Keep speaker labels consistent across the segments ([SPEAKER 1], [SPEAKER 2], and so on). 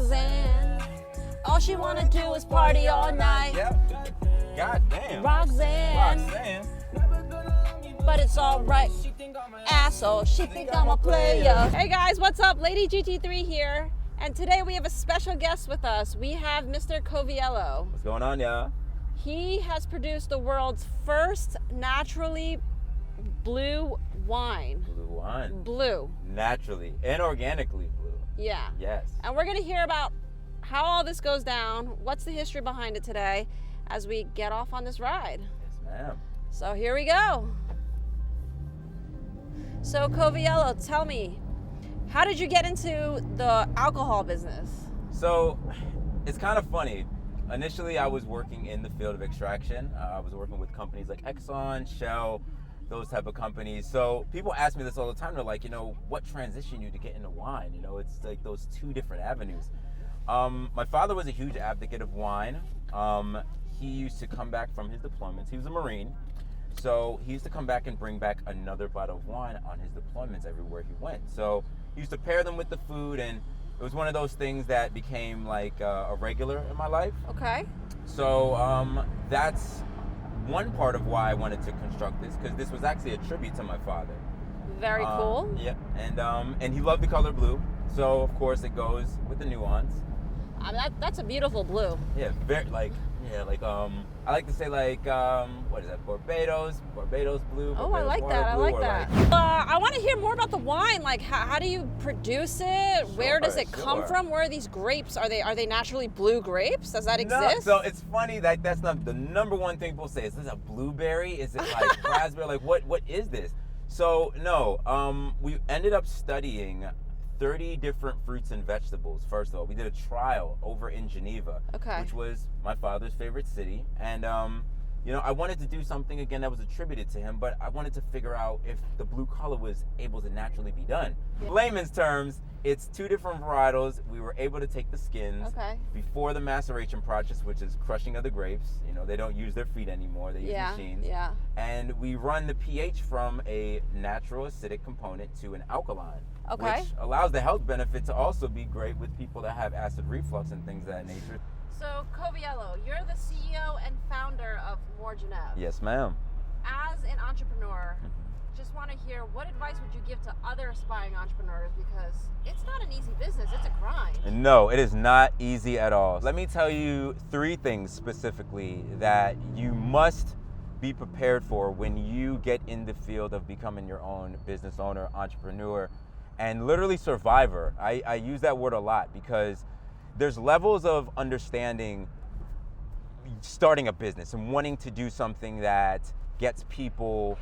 [SPEAKER 1] Roxanne. All she wanna do is party all night.
[SPEAKER 2] Yep. God damn.
[SPEAKER 1] Roxanne. But it's alright. Asshole, she think I'm a player. Hey guys, what's up? Lady GT3 here. And today we have a special guest with us. We have Mr. Coviello.
[SPEAKER 2] What's going on, y'all?
[SPEAKER 1] He has produced the world's first naturally blue wine.
[SPEAKER 2] Blue wine.
[SPEAKER 1] Blue.
[SPEAKER 2] Naturally and organically blue.
[SPEAKER 1] Yeah.
[SPEAKER 2] Yes.
[SPEAKER 1] And we're gonna hear about how all this goes down, what's the history behind it today, as we get off on this ride.
[SPEAKER 2] Yes, ma'am.
[SPEAKER 1] So here we go. So Coviello, tell me, how did you get into the alcohol business?
[SPEAKER 2] So it's kind of funny. Initially, I was working in the field of extraction. I was working with companies like Exxon, Shell, those type of companies. So people ask me this all the time. They're like, what transitioned you to get into wine? It's like those two different avenues. My father was a huge advocate of wine. He used to come back from his deployments. He was a Marine. So he used to come back and bring back another bottle of wine on his deployments everywhere he went. So he used to pair them with the food, and it was one of those things that became like a regular in my life.
[SPEAKER 1] Okay.
[SPEAKER 2] So that's one part of why I wanted to construct this, because this was actually a tribute to my father.
[SPEAKER 1] Very cool.
[SPEAKER 2] Yeah, and he loved the color blue. So of course it goes with the nuance.
[SPEAKER 1] I mean, that's a beautiful blue.
[SPEAKER 2] Yeah, very I like to say what is that? Barbados blue.
[SPEAKER 1] Oh, I like that. I like that. I want to hear more about the wine. Like, how do you produce it? Where does it come from? Where are these grapes? Are they naturally blue grapes? Does that exist?
[SPEAKER 2] So it's funny that that's not the number one thing people say. Is this a blueberry? Is it like raspberry? Like what is this? So no, we ended up studying 30 different fruits and vegetables. First of all, we did a trial over in Geneva, which was my father's favorite city. And, I wanted to do something, again, that was attributed to him, but I wanted to figure out if the blue color was able to naturally be done. Yeah. Layman's terms, it's two different varietals. We were able to take the skins before the maceration process, which is crushing of the grapes. They don't use their feet anymore. They use machines.
[SPEAKER 1] Yeah.
[SPEAKER 2] And we run the pH from a natural acidic component to an alkaline. Which allows the health benefit to also be great with people that have acid reflux and things of that nature.
[SPEAKER 1] So, Coviello, you're the CEO and founder of More Genève.
[SPEAKER 2] Yes, ma'am.
[SPEAKER 1] As an entrepreneur, just want to hear, what advice would you give to other aspiring entrepreneurs? Because it's not an easy business, it's a grind.
[SPEAKER 2] No, it is not easy at all. Let me tell you 3 things specifically that you must be prepared for when you get in the field of becoming your own business owner, entrepreneur, and literally survivor. I use that word a lot because there's levels of understanding starting a business and wanting to do something that gets people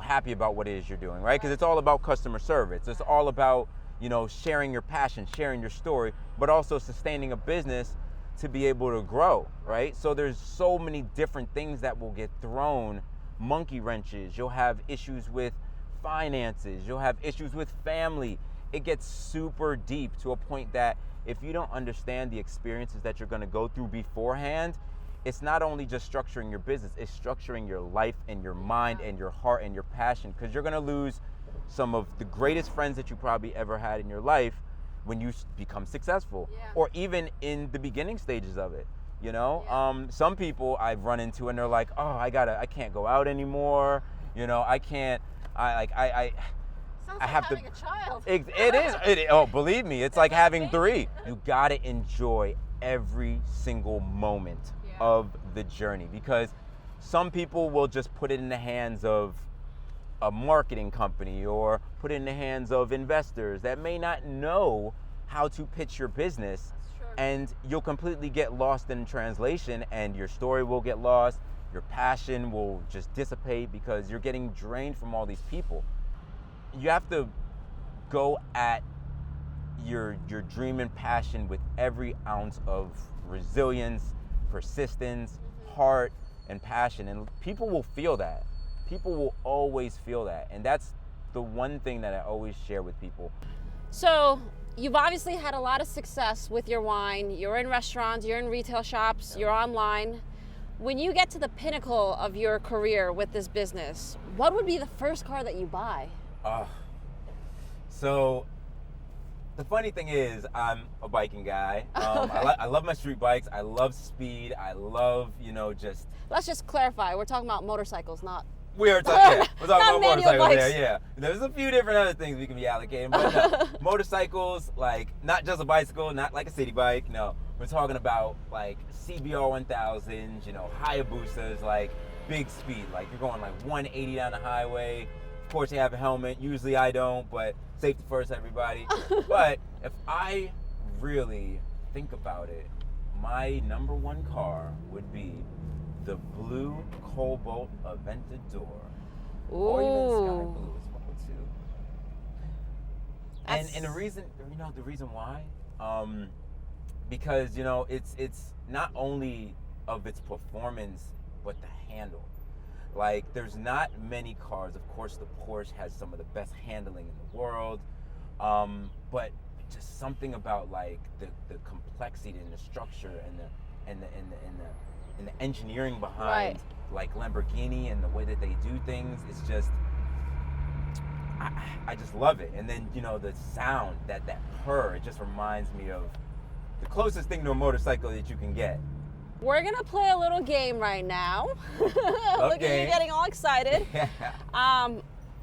[SPEAKER 2] happy about what it is you're doing, right? Because it's all about customer service. It's all about, sharing your passion, sharing your story, but also sustaining a business to be able to grow, right? So there's so many different things that will get thrown, monkey wrenches. You'll have issues with finances, you'll have issues with family. It gets super deep to a point that if you don't understand the experiences that you're going to go through beforehand, it's not only just structuring your business, it's structuring your life and your mind and your heart and your passion, because you're going to lose some of the greatest friends that you probably ever had in your life when you become successful, or even in the beginning stages of it. Some people I've run into and they're like, oh, I can't go out anymore. I can't.
[SPEAKER 1] Sounds like
[SPEAKER 2] have
[SPEAKER 1] having a child.
[SPEAKER 2] It is. Oh, believe me, it's like having 3. You gotta enjoy every single moment of the journey, because some people will just put it in the hands of a marketing company or put it in the hands of investors that may not know how to pitch your business, and you'll completely get lost in translation, and your story will get lost. Your passion will just dissipate because you're getting drained from all these people. You have to go at your dream and passion with every ounce of resilience, persistence, heart, and passion. And people will feel that. People will always feel that. And that's the one thing that I always share with people.
[SPEAKER 1] So you've obviously had a lot of success with your wine. You're in restaurants, you're in retail shops, you're online. When you get to the pinnacle of your career with this business, what would be the first car that you buy?
[SPEAKER 2] So The funny thing is, I'm a biking guy. I love my street bikes. I love speed. I love, just...
[SPEAKER 1] Let's just clarify. We're talking about motorcycles, not...
[SPEAKER 2] We're talking about motorcycles
[SPEAKER 1] bikes.
[SPEAKER 2] there, yeah. There's a few different other things we can be allocating, but motorcycles, like, not just a bicycle, not like a city bike, no. We're talking about, like, CBR 1000s, Hayabusas, like, big speed. Like, you're going, like, 180 down the highway. Of course, you have a helmet. Usually I don't, but safety first, everybody. But if I really think about it, my number one car would be the blue Cobalt Aventador.
[SPEAKER 1] Ooh.
[SPEAKER 2] Or even sky blue as well, too. And the reason why, because, it's not only of its performance, but the handle. Like, there's not many cars. Of course, the Porsche has some of the best handling in the world, but just something about like the complexity and the structure and the engineering behind like Lamborghini and the way that they do things. It's just, I just love it. And then the sound, that purr, it just reminds me of the closest thing to a motorcycle that you can get.
[SPEAKER 1] We're gonna play a little game right now. Look at you getting all excited.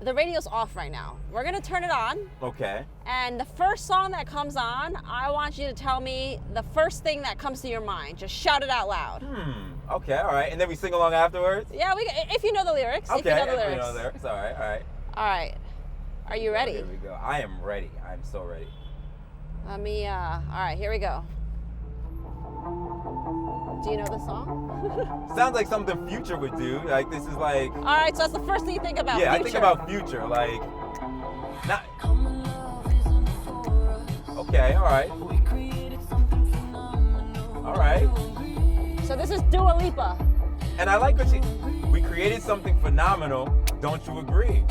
[SPEAKER 1] The radio's off right now. We're gonna turn it on.
[SPEAKER 2] Okay.
[SPEAKER 1] And the first song that comes on, I want you to tell me the first thing that comes to your mind. Just shout it out loud.
[SPEAKER 2] Okay, all right. And then we sing along afterwards?
[SPEAKER 1] Yeah, if you know the lyrics.
[SPEAKER 2] Okay,
[SPEAKER 1] if you know the
[SPEAKER 2] if
[SPEAKER 1] lyrics.
[SPEAKER 2] you know the lyrics. All right.
[SPEAKER 1] All right. Are you ready?
[SPEAKER 2] Here we go. I am ready. I'm so ready.
[SPEAKER 1] Let me, all right, here we go. Do you know the song?
[SPEAKER 2] Sounds like something Future would do. Like, this is like...
[SPEAKER 1] All right, so that's the first thing you think about.
[SPEAKER 2] Yeah,
[SPEAKER 1] Future.
[SPEAKER 2] I think about Future, like... Not... Okay, all right. All right.
[SPEAKER 1] So this is Dua Lipa.
[SPEAKER 2] And I like what we created something phenomenal, don't you agree?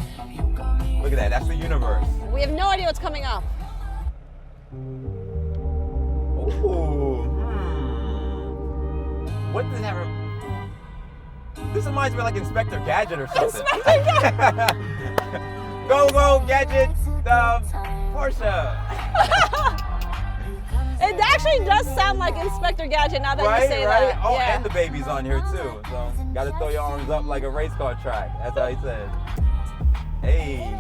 [SPEAKER 2] Look at that, that's the universe.
[SPEAKER 1] We have no idea what's coming up.
[SPEAKER 2] Ooh, What does that This reminds me of like Inspector Gadget or something.
[SPEAKER 1] Inspector Gadget!
[SPEAKER 2] Go, Gadget, Porsche.
[SPEAKER 1] It actually does sound like Inspector Gadget now that you say
[SPEAKER 2] right?
[SPEAKER 1] that.
[SPEAKER 2] Oh,
[SPEAKER 1] yeah.
[SPEAKER 2] and the baby's on here too. So, gotta throw your arms up like a race car track. That's how he says. Hey.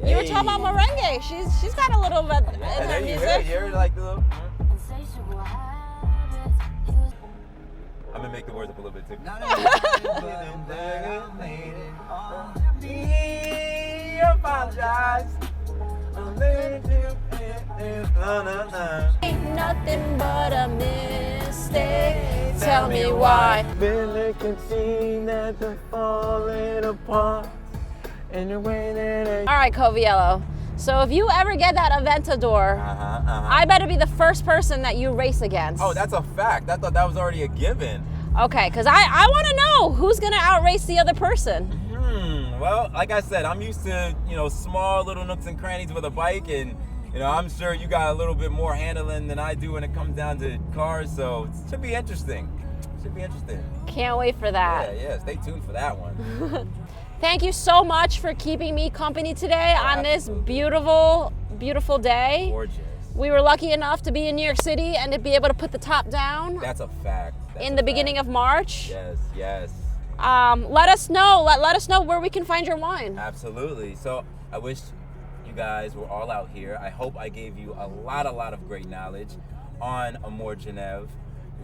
[SPEAKER 1] You were talking about merengue. She's got a little bit in her music.
[SPEAKER 2] You're like the little... I'm gonna make the words up a little bit too. Apologize.
[SPEAKER 1] Ain't nothing but a mistake. Tell me why.
[SPEAKER 2] Billy can see that they're falling apart. In the way that
[SPEAKER 1] All right, Coviello. So if you ever get that Aventador, I better be the first person that you race against.
[SPEAKER 2] Oh, that's a fact. I thought that was already a given.
[SPEAKER 1] Okay, because I want to know who's going to outrace the other person.
[SPEAKER 2] Well, like I said, I'm used to, small little nooks and crannies with a bike, and, I'm sure you got a little bit more handling than I do when it comes down to cars, so it should be interesting.
[SPEAKER 1] Can't wait for that.
[SPEAKER 2] Yeah, stay tuned for that one.
[SPEAKER 1] Thank you so much for keeping me company today on this beautiful, beautiful day.
[SPEAKER 2] Gorgeous.
[SPEAKER 1] We were lucky enough to be in New York City and to be able to put the top down.
[SPEAKER 2] That's a fact.
[SPEAKER 1] In the beginning of March.
[SPEAKER 2] Yes.
[SPEAKER 1] Let us know. Let us know where we can find your wine.
[SPEAKER 2] Absolutely. So I wish you guys were all out here. I hope I gave you a lot of great knowledge on Amour Genève.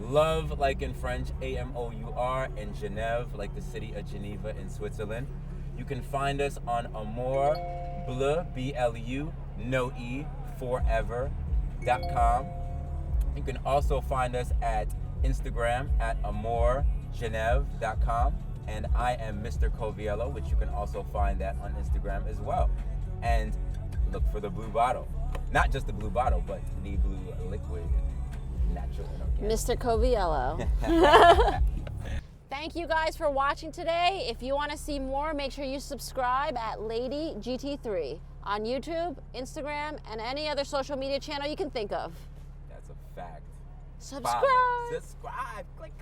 [SPEAKER 2] Love, like in French, A-M-O-U-R, and Genève, like the city of Geneva in Switzerland. You can find us on Amour Bleu, B-L-U, no E, forever.com. You can also find us at Instagram at amourgeneve.com, and I am Mr. Coviello, which you can also find that on Instagram as well. And look for the blue bottle. Not just the blue bottle, but the blue liquid, natural and organic.
[SPEAKER 1] Mr. Coviello. Thank you guys for watching today. If you want to see more, make sure you subscribe at Lady GT3 on YouTube, Instagram, and any other social media channel you can think of.
[SPEAKER 2] That's a fact.
[SPEAKER 1] Subscribe.
[SPEAKER 2] Follow. Subscribe. Click.